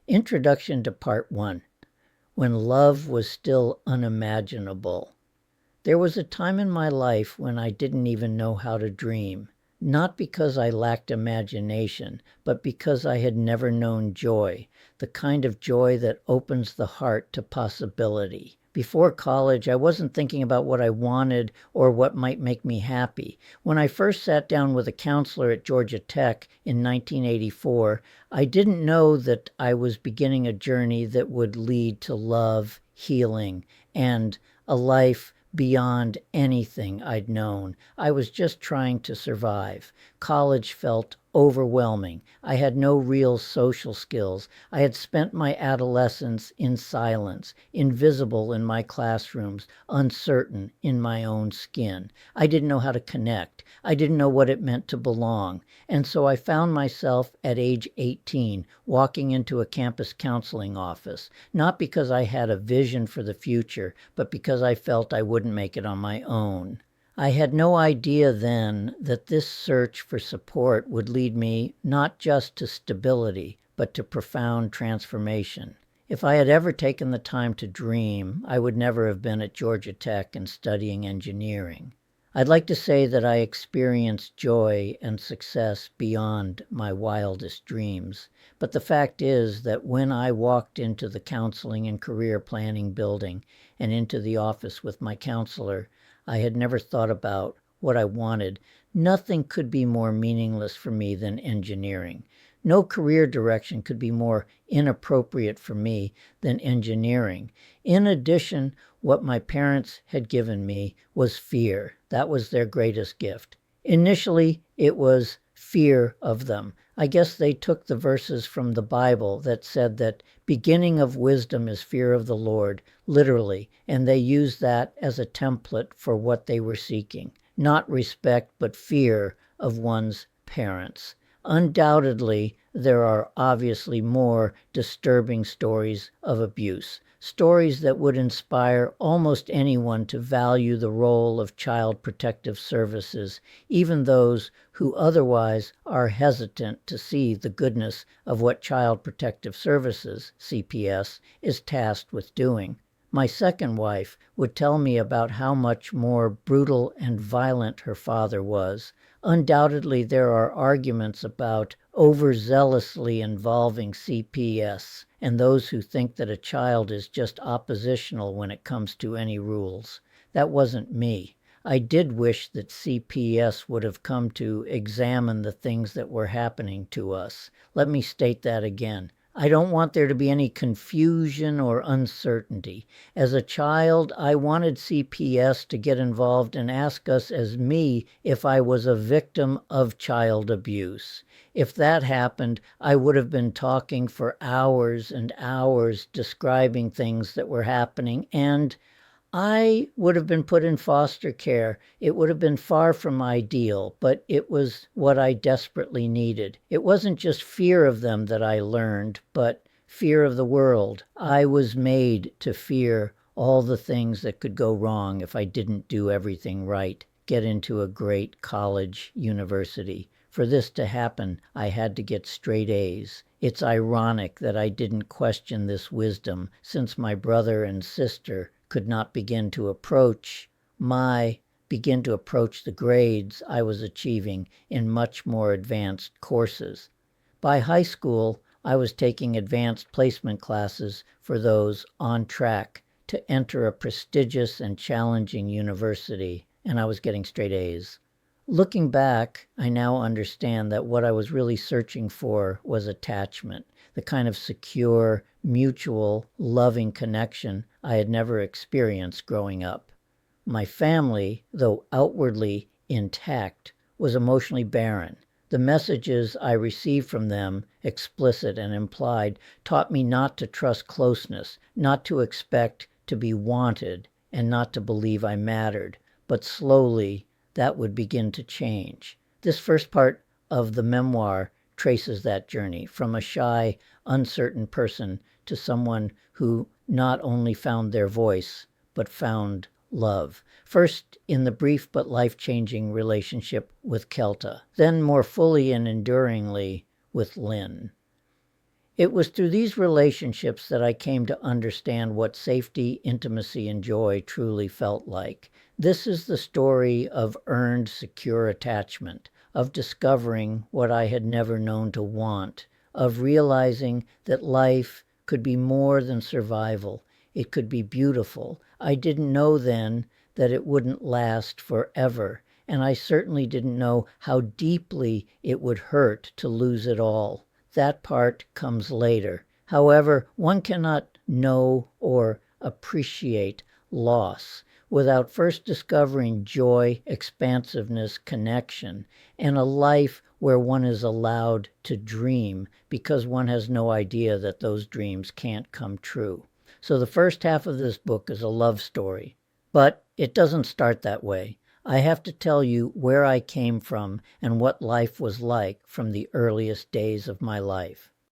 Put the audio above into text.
Introduction to Part 1. When Love Was Still Unimaginable. There was a time in my life when I didn't even know how to dream. Not because I lacked imagination, but because I had never known joy, the kind of joy that opens the heart to possibility. Before college, I wasn't thinking about what I wanted or what might make me happy. When I first sat down with a counselor at Georgia Tech in 1984, I didn't know that I was beginning a journey that would lead to love, healing, and a life beyond anything I'd known. I was just trying to survive. College felt overwhelming. I had no real social skills. I had spent my adolescence in silence, invisible in my classrooms, uncertain in my own skin. I didn't know how to connect. I didn't know what it meant to belong. And so I found myself at age 18 walking into a campus counseling office, not because I had a vision for the future, but because I felt I wouldn't make it on my own. I had no idea then that this search for support would lead me not just to stability, but to profound transformation. If I had ever taken the time to dream, I would never have been at Georgia Tech and studying engineering. I'd like to say that I experienced joy and success beyond my wildest dreams, but the fact is that when I walked into the counseling and career planning building and into the office with my counselor, I had never thought about what I wanted. Nothing could be more meaningless for me than engineering. No career direction could be more inappropriate for me than engineering. In addition, what my parents had given me was fear. That was their greatest gift. Initially, it was fear of them. I guess they took the verses from the Bible that said that beginning of wisdom is fear of the Lord, literally, and they used that as a template for what they were seeking. Not respect, but fear of one's parents. Undoubtedly, there are obviously more disturbing stories of abuse, stories that would inspire almost anyone to value the role of child protective services, even those who otherwise are hesitant to see the goodness of what Child Protective Services, CPS, is tasked with doing. My second wife would tell me about how much more brutal and violent her father was. Undoubtedly, there are arguments about overzealously involving CPS and those who think that a child is just oppositional when it comes to any rules. That wasn't me. I did wish that CPS would have come to examine the things that were happening to us. Let me state that again. I don't want there to be any confusion or uncertainty. As a child, I wanted CPS to get involved and ask us as me if I was a victim of child abuse. If that happened, I would have been talking for hours and hours describing things that were happening, and I would have been put in foster care. It would have been far from ideal, but it was what I desperately needed. It wasn't just fear of them that I learned, but fear of the world. I was made to fear all the things that could go wrong if I didn't do everything right, get into a great college, university. For this to happen, I had to get straight A's. It's ironic that I didn't question this wisdom, since my brother and sister could not begin to approach the grades I was achieving in much more advanced courses. By high school, I was taking advanced placement classes for those on track to enter a prestigious and challenging university, and I was getting straight A's. Looking back, I now understand that what I was really searching for was attachment, the kind of secure, mutual, loving connection I had never experienced growing up. My family, though outwardly intact, was emotionally barren. The messages I received from them, explicit and implied, taught me not to trust closeness, not to expect to be wanted, and not to believe I mattered. But slowly, that would begin to change. This first part of the memoir traces that journey from a shy, uncertain person to someone who not only found their voice, but found love. First in the brief but life-changing relationship with Kelta, then more fully and enduringly with Lynn. It was through these relationships that I came to understand what safety, intimacy, and joy truly felt like. This is the story of earned, secure attachment, of discovering what I had never known to want, of realizing that life could be more than survival. It could be beautiful. I didn't know then that it wouldn't last forever, and I certainly didn't know how deeply it would hurt to lose it all. That part comes later. However, one cannot know or appreciate loss without first discovering joy, expansiveness, connection, and a life where one is allowed to dream because one has no idea that those dreams can't come true. So the first half of this book is a love story, but it doesn't start that way. I have to tell you where I came from and what life was like from the earliest days of my life.